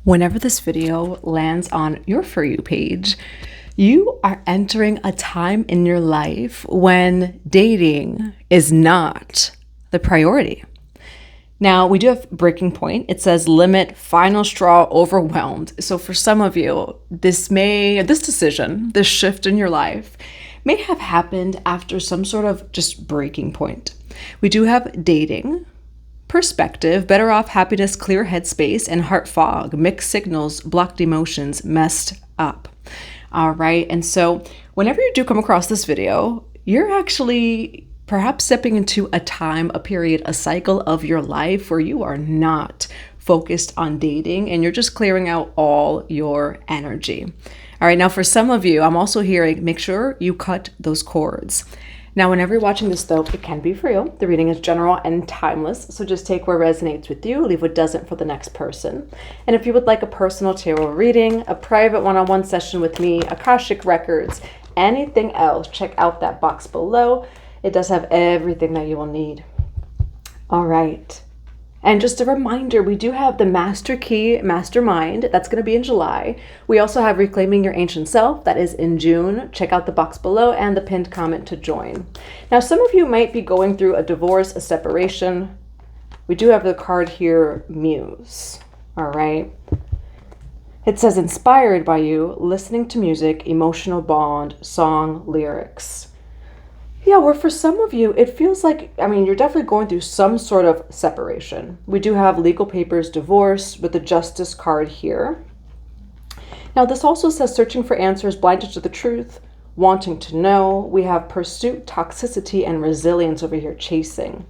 Whenever this video lands on your For You page, you are entering a time in your life when dating is not the priority. Now, we do have breaking point. It says limit, final straw, overwhelmed. So for some of you, this decision, this shift in your life may have happened after some sort of just breaking point. We do have dating, perspective, better off, happiness, clear headspace, and heart fog, mixed signals, blocked emotions, messed up. All right. And so whenever you do come across this video, you're actually perhaps stepping into a time, a period, a cycle of your life where you are not focused on dating and you're just clearing out all your energy. All right. Now, for some of you, I'm also hearing, make sure you cut those cords. Now, whenever you're watching this, though, it can be for you. The reading is general and timeless, so just take what resonates with you, leave what doesn't for the next person. And if you would like a personal tarot reading, a private one-on-one session with me, Akashic Records, anything else, check out that box below. It does have everything that you will need. All right. And just a reminder, we do have the Master Key Mastermind. That's going to be in July. We also have Reclaiming Your Ancient Self. That is in June. Check out the box below and the pinned comment to join. Now, some of you might be going through a divorce, a separation. We do have the card here, Muse. All right. It says inspired by you, listening to music, emotional bond, song, lyrics. Yeah, where for some of you, it feels like, you're definitely going through some sort of separation. We do have legal papers, divorce, with the justice card here. Now, this also says searching for answers, blinded to the truth, wanting to know. We have pursuit, toxicity, and resilience over here, chasing.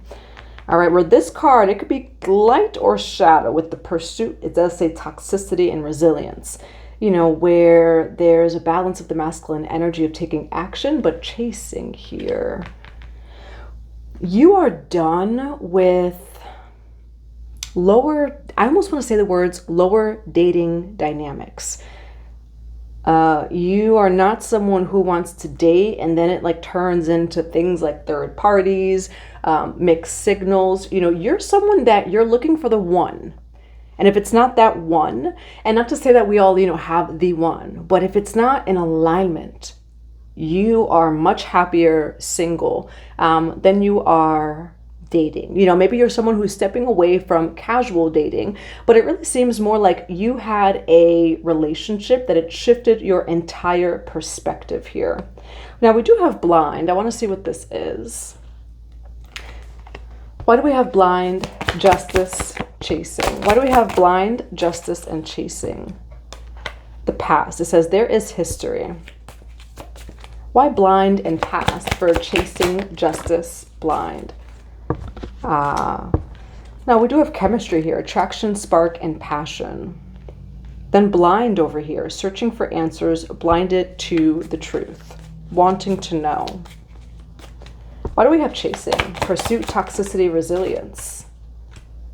All right, where this card, it could be light or shadow. With the pursuit, it does say toxicity and resilience. You know, where there's a balance of the masculine energy of taking action, but chasing here. You are done with lower, I almost want to say the words, lower dating dynamics. You are not someone who wants to date and then it turns into things like third parties, mixed signals. You know, you're someone that you're looking for the one. And if it's not that one, and not to say that we all, have the one, but if it's not in alignment, you are much happier single than you are dating. You know, maybe you're someone who's stepping away from casual dating, but it really seems more like you had a relationship that it shifted your entire perspective here. Now, we do have blind. I want to see what this is. Why do we have blind, justice, chasing? Why do we have blind, justice, and chasing? The past. It says there is history. Why blind and past for chasing, justice, blind? Now we do have chemistry here. Attraction, spark, and passion. Then blind over here. Searching for answers, blinded to the truth. Wanting to know. Why do we have chasing? Pursuit, toxicity, resilience.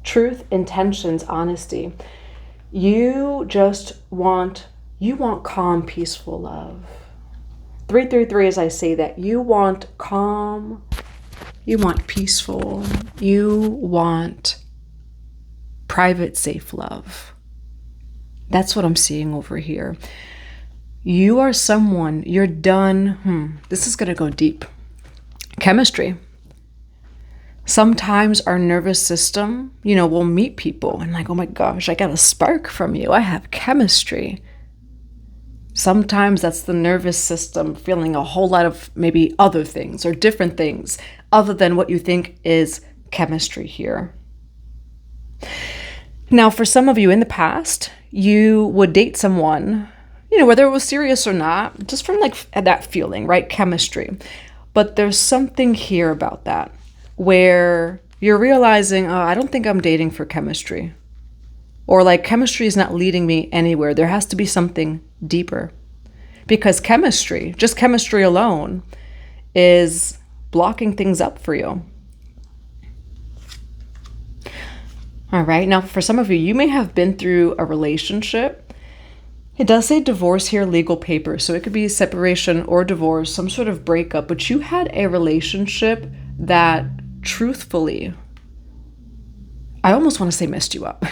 Truth, intentions, honesty. You want calm, peaceful love. 333, as I say that, you want calm, you want peaceful, you want private, safe love. That's what I'm seeing over here. You are someone, you're done. This is going to go deep. Chemistry. Sometimes our nervous system, we'll meet people and oh my gosh, I got a spark from you. I have chemistry. Sometimes that's the nervous system feeling a whole lot of maybe other things or different things other than what you think is chemistry here. Now, for some of you in the past, you would date someone, whether it was serious or not, just from that feeling, right? Chemistry. But there's something here about that where you're realizing, oh, I don't think I'm dating for chemistry. Or chemistry is not leading me anywhere. There has to be something deeper. Because chemistry, just chemistry alone, is blocking things up for you. All right. Now, for some of you, you may have been through a relationship. It does say divorce here, legal papers. So it could be separation or divorce, some sort of breakup. But you had a relationship that truthfully I almost want to say messed you up,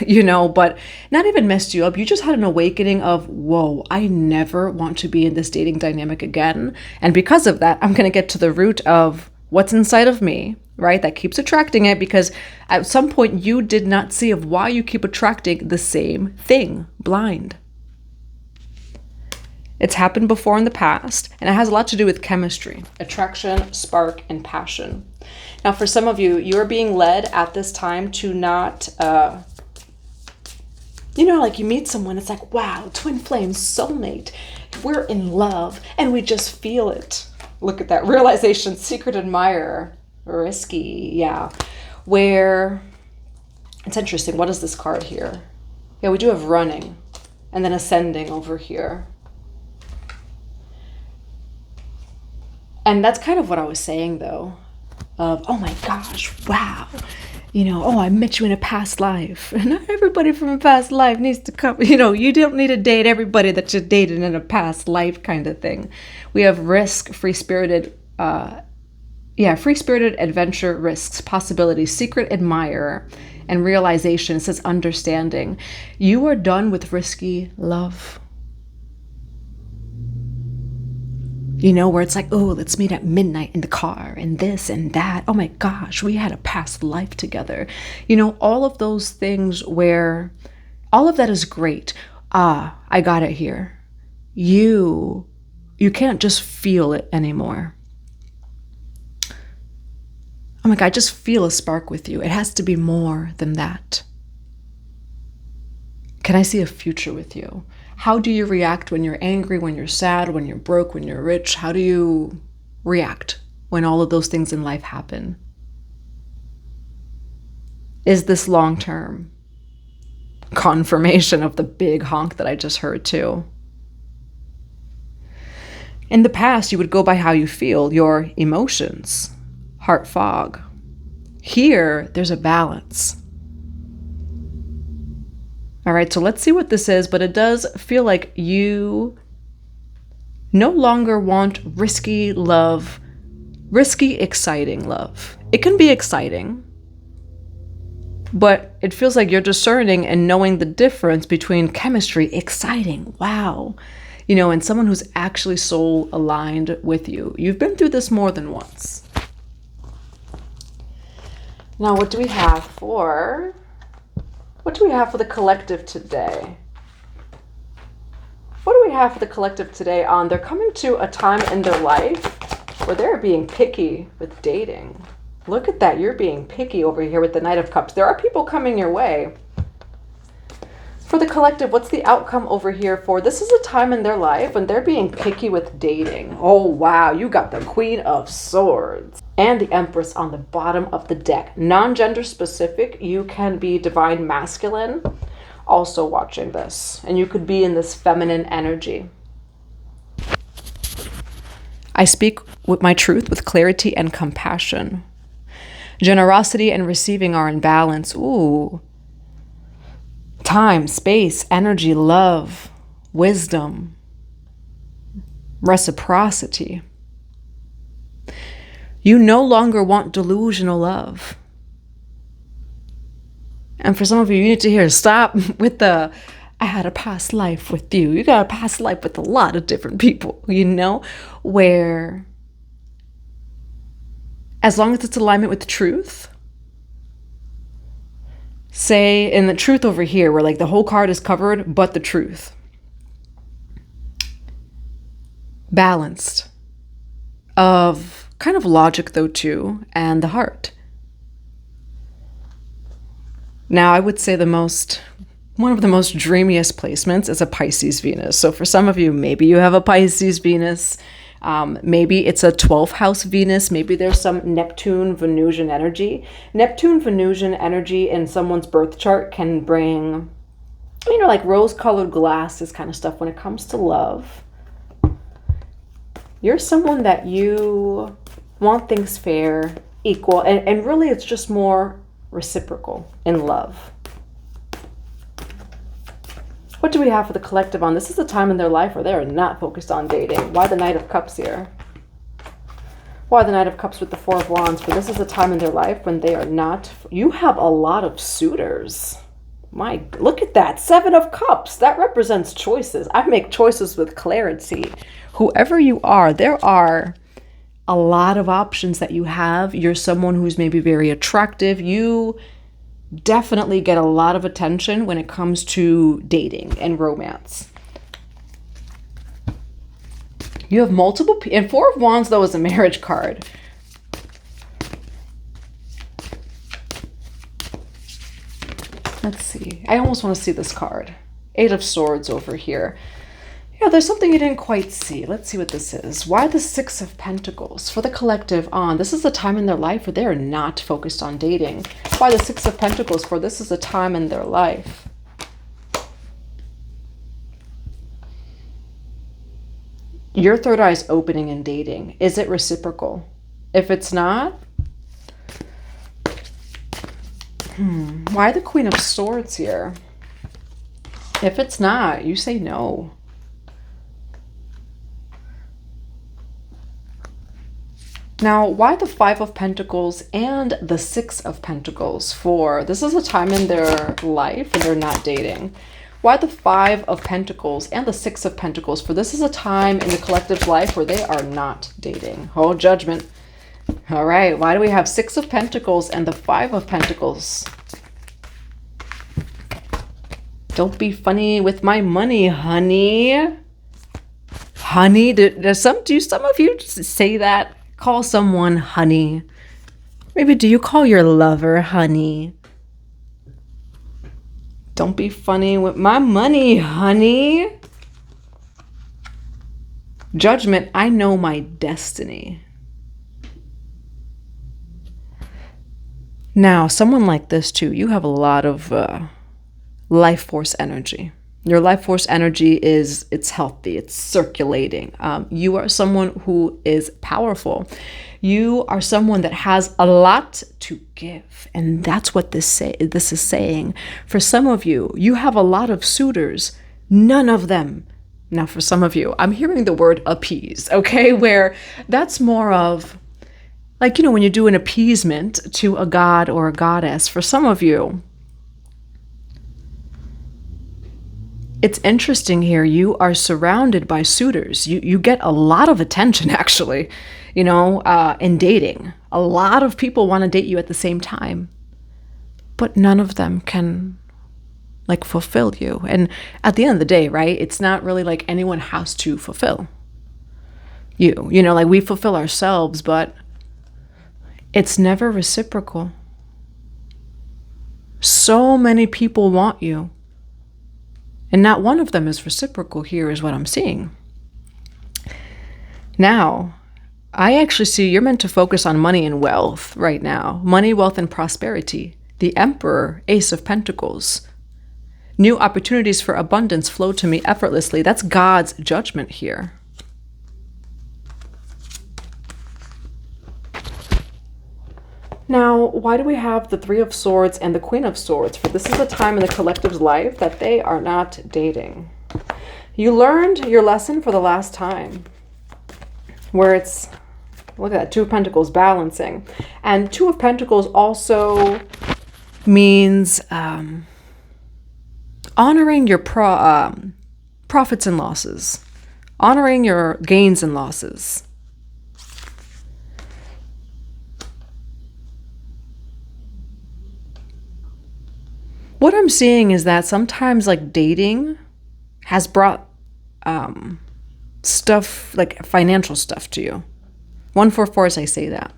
but not even messed you up. You just had an awakening of, whoa, I never want to be in this dating dynamic again. And because of that, I'm going to get to the root of what's inside of me, right? That keeps attracting it, because at some point you did not see of why you keep attracting the same thing, blind. It's happened before in the past, and it has a lot to do with chemistry, attraction, spark, and passion. Now, for some of you, you're being led at this time to not, like you meet someone, it's like, wow, twin flame, soulmate, we're in love, and we just feel it. Look at that, realization, secret admirer, risky, yeah. Where, it's interesting, what is this card here? Yeah, we do have running, and then ascending over here. And that's kind of what I was saying, though, of, oh my gosh, wow, I met you in a past life. Not everybody from a past life needs to come, you don't need to date everybody that you dated in a past life kind of thing. We have risk, free-spirited, free-spirited adventure, risks, possibilities, secret admirer, and realization. It says understanding. You are done with risky love. Where it's like, oh, let's meet at midnight in the car and this and that. Oh my gosh, we had a past life together. All of those things where all of that is great. I got it here. You can't just feel it anymore. Oh my God, I just feel a spark with you. It has to be more than that. Can I see a future with you? How do you react when you're angry, when you're sad, when you're broke, when you're rich? How do you react when all of those things in life happen? Is this long-term? Confirmation of the big honk that I just heard too. In the past, you would go by how you feel, your emotions, heart fog. Here, there's a balance. All right, so let's see what this is, but it does feel like you no longer want risky love, risky, exciting love. It can be exciting, but it feels like you're discerning and knowing the difference between chemistry, exciting, wow, and someone who's actually soul aligned with you. You've been through this more than once. Now, what do we have for the collective today? What do we have for the collective today on they're coming to a time in their life where they're being picky with dating? Look at that. You're being picky over here with the Knight of Cups. There are people coming your way. For the collective, what's the outcome over here for? This is a time in their life when they're being picky with dating. Oh, wow. You got the Queen of Swords and the Empress on the bottom of the deck. Non-gender specific. You can be divine masculine also watching this. And you could be in this feminine energy. I speak with my truth with clarity and compassion. Generosity and receiving are in balance. Ooh. Time, space, energy, love, wisdom, reciprocity. You no longer want delusional love. And for some of you need to hear, stop with the, I had a past life with you. You got a past life with a lot of different people, where as long as it's alignment with the truth, say in the truth over here, where like the whole card is covered, but the truth. Balanced. Of kind of logic though too, and the heart. Now I would say one of the most dreamiest placements is a Pisces Venus. So for some of you, maybe you have a Pisces Venus. Maybe it's a 12th house Venus. Maybe there's some Neptune Venusian energy. Neptune Venusian energy in someone's birth chart can bring, like rose-colored glasses kind of stuff when it comes to love. You're someone that you want things fair, equal, and really it's just more reciprocal in love. What do we have for the collective on? This is a time in their life where they are not focused on dating. Why the Knight of Cups here? Why the Knight of Cups with the Four of Wands? For this is a time in their life when they are not... You have a lot of suitors. Look at that. Seven of Cups. That represents choices. I make choices with clarity. Whoever you are, there are a lot of options that you have. You're someone who's maybe very attractive. You definitely get a lot of attention when it comes to dating and romance. You have multiple... And Four of Wands, though, is a marriage card. Let's see. I almost want to see this card. Eight of Swords over here. Yeah, there's something you didn't quite see. Let's see what this is. Why the Six of Pentacles? For the collective on. This is a time in their life where they are not focused on dating. Why the Six of Pentacles? For this is a time in their life. Your third eye is opening in dating. Is it reciprocal? If it's not... Why the Queen of Swords here? If it's not, you say no. Now, why the Five of Pentacles and the Six of Pentacles? For this is a time in their life when they're not dating. Why the Five of Pentacles and the Six of Pentacles? For this is a time in the collective's life where they are not dating. Oh, Judgment. All right, why do we have Six of Pentacles and the Five of Pentacles? Don't be funny with my money, honey. Honey, do some of you say that? Call someone honey. Maybe do you call your lover honey? Don't be funny with my money, honey. Judgment, I know my destiny. Now, someone like this too, you have a lot of life force energy. Your life force energy it's healthy, it's circulating. You are someone who is powerful. You are someone that has a lot to give. And that's what this is saying. For some of you, you have a lot of suitors, none of them. Now, for some of you, I'm hearing the word appease, okay? Where that's more of, like, you know, when you do an appeasement to a god or a goddess, for some of you, it's interesting here. You are surrounded by suitors. You get a lot of attention, actually, you know, in dating. A lot of people want to date you at the same time, but none of them can, like, fulfill you. And at the end of the day, right, it's not really like anyone has to fulfill you. You know, like, we fulfill ourselves, but it's never reciprocal. So many people want you. And not one of them is reciprocal here is what I'm seeing. Now, I actually see you're meant to focus on money and wealth right now. Money, wealth, and prosperity. The Emperor, Ace of Pentacles. New opportunities for abundance flow to me effortlessly. That's God's judgment here. Now, why do we have the Three of Swords and the Queen of Swords? For this is a time in the collective's life that they are not dating. You learned your lesson for the last time. Where it's, look at that, Two of Pentacles, balancing. And Two of Pentacles also means honoring your profits and losses. Honoring your gains and losses. What I'm seeing is that sometimes, like, dating has brought stuff, like financial stuff to you. 144 as I say that.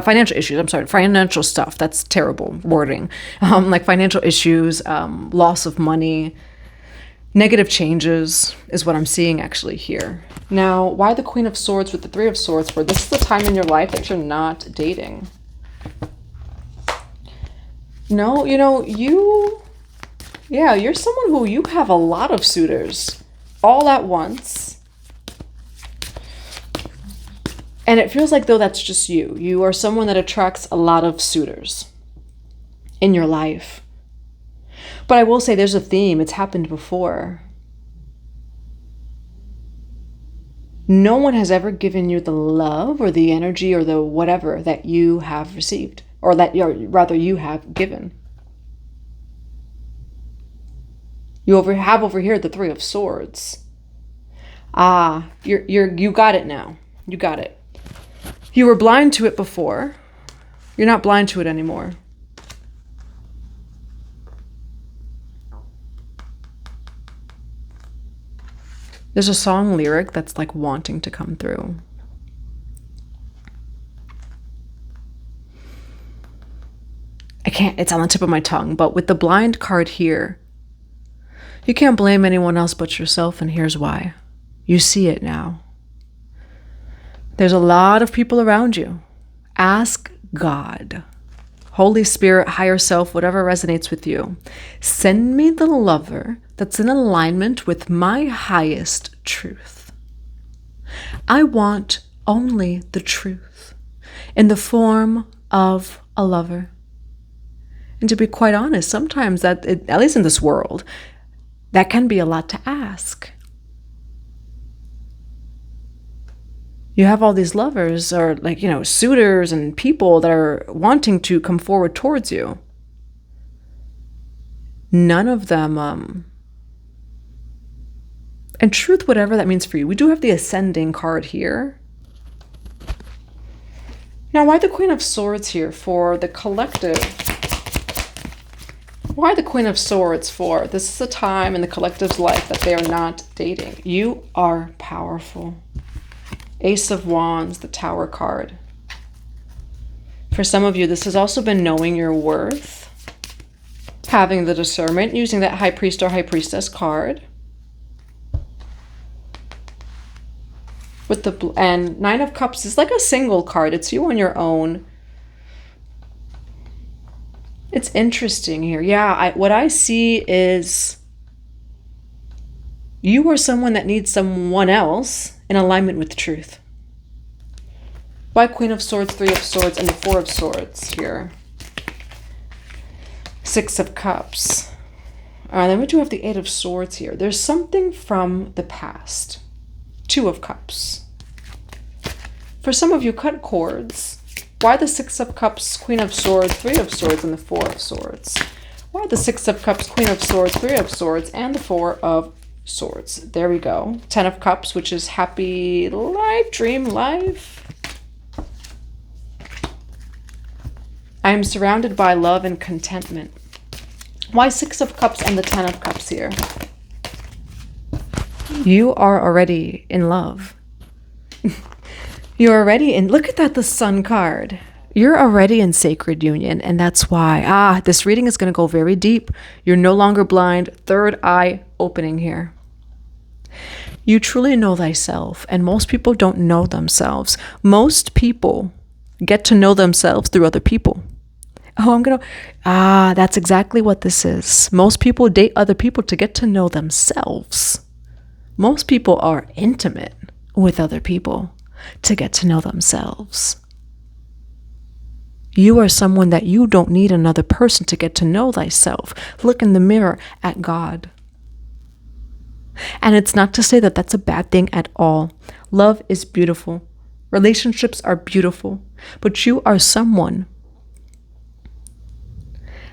Financial issues, I'm sorry, financial stuff. That's terrible wording. Like financial issues, loss of money, negative changes is what I'm seeing actually here. Now, why the Queen of Swords with the Three of Swords? For this is the time in your life that you're not dating. No, you know, you're someone who you have a lot of suitors all at once. And it feels like though that's just you. You are someone that attracts a lot of suitors in your life. But I will say there's a theme. It's happened before. No one has ever given you the love or the energy or the whatever that you have received, or that you have given. You have over here the Three of Swords. You got it now. You got it. You were blind to it before. You're not blind to it anymore. There's a song lyric that's like wanting to come through. It's on the tip of my tongue, but with the blind card here, you can't blame anyone else but yourself, and here's why. You see it now. There's a lot of people around you. Ask God, Holy Spirit, higher self, whatever resonates with you. Send me the lover that's in alignment with my highest truth. I want only the truth in the form of a lover. And to be quite honest, sometimes at least in this world, that can be a lot to ask. You have all these lovers or suitors and people that are wanting to come forward towards you. None of them, and truth, whatever that means for you. We do have the Ascending card here. Now, why the Queen of Swords here for the collective? Why the Queen of Swords for? This is a time in the collective's life that they are not dating. You are powerful. Ace of Wands, the Tower card. For some of you, this has also been knowing your worth, having the discernment, using that High Priest or High Priestess card. And Nine of Cups is like a single card. It's you on your own. It's interesting here. Yeah, what I see is you are someone that needs someone else in alignment with the truth. Why Queen of Swords, Three of Swords, and the Four of Swords here? Six of Cups. Then we do have the Eight of Swords here. There's something from the past. Two of Cups. For some of you, cut cords. Why the Six of Cups, Queen of Swords, Three of Swords, and the Four of Swords? Why the Six of Cups, Queen of Swords, Three of Swords, and the Four of Swords? There we go. Ten of Cups, which is happy life, dream life. I am surrounded by love and contentment. Why Six of Cups and the Ten of Cups here? You are already in love. You're already in, look at that, the Sun card. You're already in sacred union, and that's why, this reading is going to go very deep. You're no longer blind. Third eye opening here. You truly know thyself, and most people don't know themselves. Most people get to know themselves through other people. That's exactly what this is. Most people date other people to get to know themselves. Most people are intimate with other people to get to know themselves. You are someone that you don't need another person to get to know thyself. Look in the mirror at God. And it's not to say that that's a bad thing at all. Love is beautiful. Relationships are beautiful. But you are someone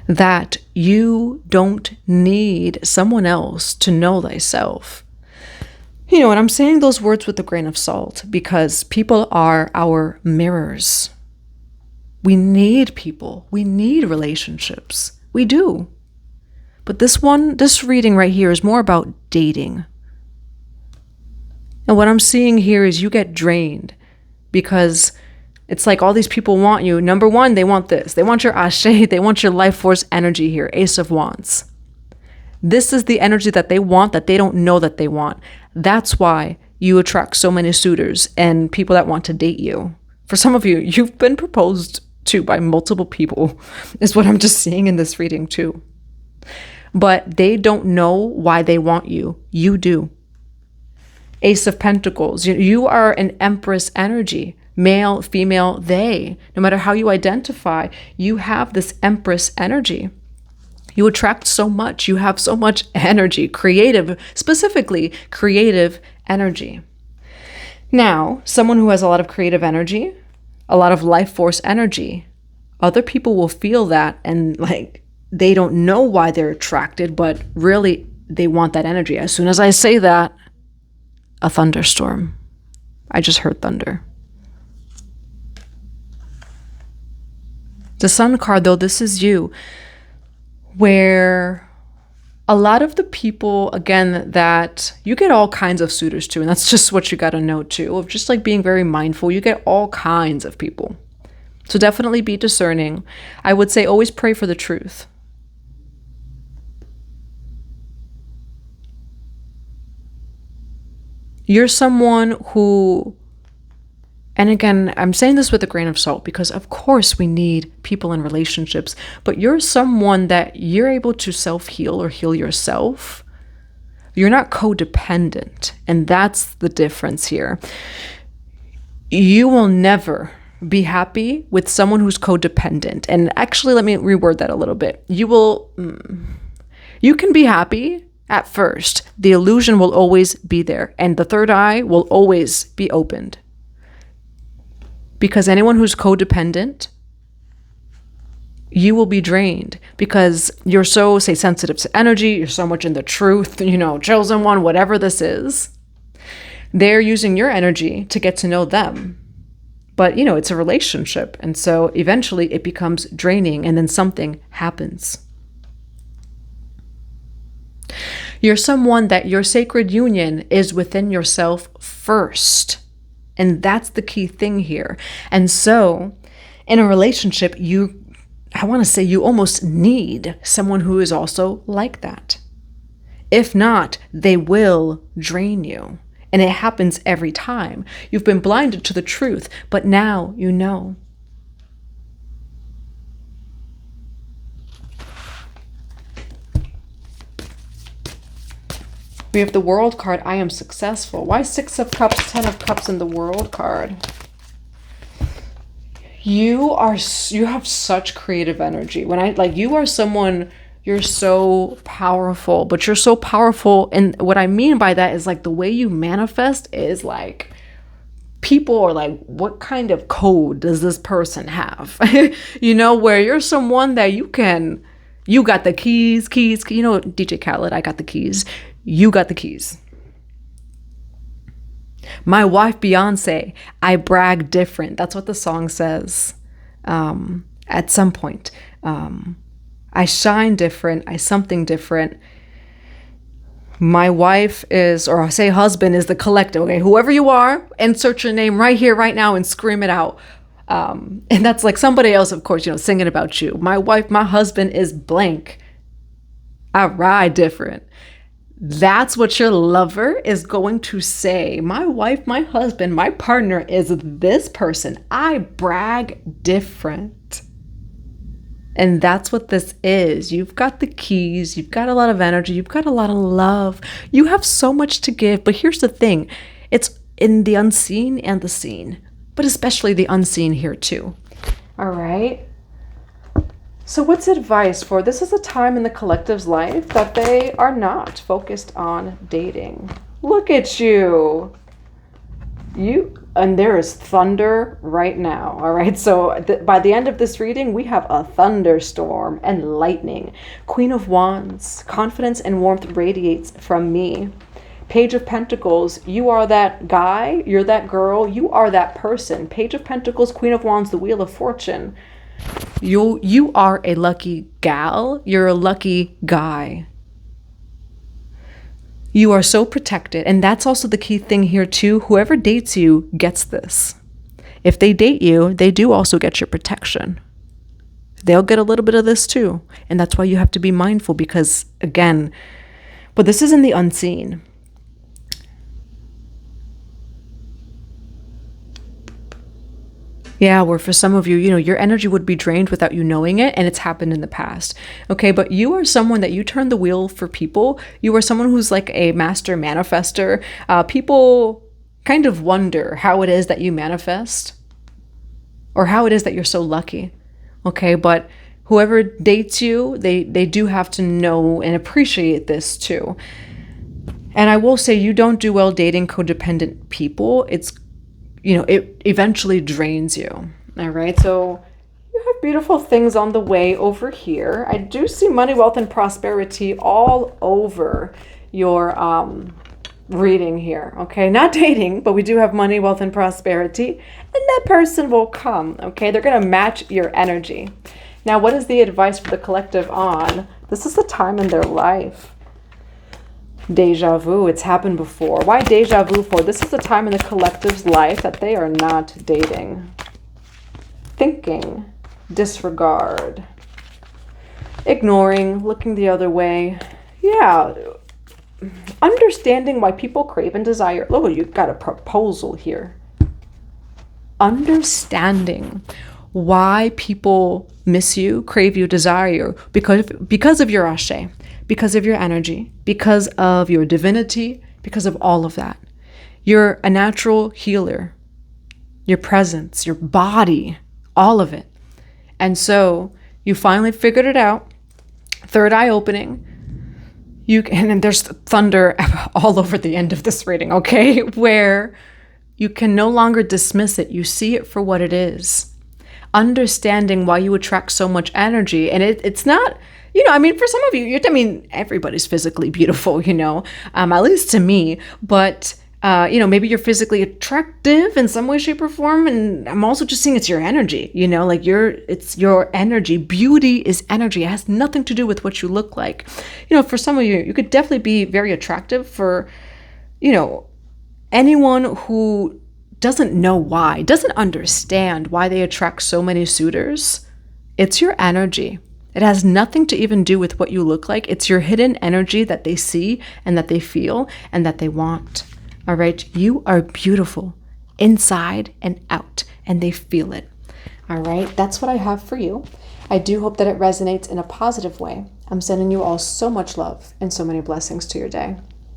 that you don't need someone else to know thyself. And I'm saying those words with a grain of salt because people are our mirrors. We need people. We need relationships. We do. But this reading right here is more about dating. And what I'm seeing here is you get drained because it's like all these people want you. Number one, they want this. They want your ashe. They want your life force energy here. Ace of Wands. This is the energy that they want that they don't know that they want. That's why you attract so many suitors and people that want to date you. For some of you, you've been proposed to by multiple people, is what I'm just seeing in this reading too. But they don't know why they want you. You do. Ace of Pentacles. You are an Empress energy. Male, female, they. No matter how you identify, you have this Empress energy. You attract so much. You have so much energy, specifically creative energy. Now, someone who has a lot of creative energy, a lot of life force energy, other people will feel that and like they don't know why they're attracted, but really they want that energy. As soon as I say that, a thunderstorm. I just heard thunder. The Sun card, though, this is you, where a lot of the people, again, that you get all kinds of suitors too, and that's just what you got to know too, of just like being very mindful. You get all kinds of people. So definitely be discerning. I would say always pray for the truth. You're someone who, and again, I'm saying this with a grain of salt because of course we need people in relationships, but you're someone that you're able to self-heal or heal yourself. You're not codependent, and that's the difference here. You will never be happy with someone who's codependent. And actually, let me reword that a little bit. You can be happy at first. The illusion will always be there, and the third eye will always be opened. Because anyone who's codependent, you will be drained because you're so, say, sensitive to energy, you're so much in the truth, chosen one, whatever this is. They're using your energy to get to know them. But, it's a relationship. And so eventually it becomes draining and then something happens. You're someone that your sacred union is within yourself first. And that's the key thing here. And so in a relationship, you almost need someone who is also like that. If not, they will drain you. And it happens every time. You've been blinded to the truth, but now you know. We have the World card. I am successful. Why 6 of Cups, 10 of Cups in the World card? You have such creative energy. You are someone, you're so powerful, but you're so powerful. And what I mean by that is like the way you manifest is like, people are like, what kind of code does this person have? Where you're someone that you got the keys, DJ Khaled, I got the keys. You got the keys. My wife, Beyonce, I brag different. That's what the song says. At some point, I shine different. I something different. My wife is, or I say husband is the collective. Okay, whoever you are, insert your name right here, right now, and scream it out. And that's like somebody else, of course, singing about you. My wife, my husband is blank. I ride different. That's what your lover is going to say. My wife, my husband, my partner is this person. I brag different. And that's what this is. You've got the keys. You've got a lot of energy. You've got a lot of love. You have so much to give. But here's the thing. It's in the unseen and the seen. But especially the unseen here too. All right. So what's advice for? This is a time in the collective's life that they are not focused on dating. Look at you. And there is thunder right now. All right. So by the end of this reading, we have a thunderstorm and lightning. Queen of Wands, confidence and warmth radiates from me. Page of Pentacles, you are that guy, you're that girl, you are that person. Page of Pentacles, Queen of Wands, the Wheel of Fortune. You are a lucky gal. You're a lucky guy. You are so protected. And that's also the key thing here too. Whoever dates you gets this. If they date you, they do also get your protection. They'll get a little bit of this too. And that's why you have to be mindful because again, but this is in the unseen. Yeah, where for some of you, your energy would be drained without you knowing it, and it's happened in the past. Okay, but you are someone that you turn the wheel for people. You are someone who's like a master manifester. People kind of wonder how it is that you manifest or how it is that you're so lucky. Okay, but whoever dates you, they do have to know and appreciate this too. And I will say you don't do well dating codependent people. It's it eventually drains you. All right. So you have beautiful things on the way over here. I do see money, wealth, and prosperity all over your reading here. Okay. Not dating, but we do have money, wealth, and prosperity. And that person will come. Okay. They're going to match your energy. Now, what is the advice for the collective on? This is the time in their life. Deja vu. It's happened before. Why deja vu for? This is the time in the collective's life that they are not dating. Thinking. Disregard. Ignoring. Looking the other way. Yeah. Understanding why people crave and desire. Look, you got a proposal here. Understanding why people miss you, crave you, desire you, because of your ashe, because of your energy, because of your divinity, because of all of that. You're a natural healer. Your presence, your body, all of it. And so you finally figured it out. Third eye opening. And there's thunder all over the end of this reading, okay? Where you can no longer dismiss it. You see it for what it is. Understanding why you attract so much energy. And it's not, for some of you, everybody's physically beautiful, at least to me. But, maybe you're physically attractive in some way, shape, or form. And I'm also just seeing it's your energy, it's your energy. Beauty is energy. It has nothing to do with what you look like. For some of you, you could definitely be very attractive for, anyone who doesn't know why, doesn't understand why they attract so many suitors. It's your energy. It has nothing to even do with what you look like. It's your hidden energy that they see and that they feel and that they want. All right. You are beautiful inside and out, and they feel it. All right. That's what I have for you. I do hope that it resonates in a positive way. I'm sending you all so much love and so many blessings to your day.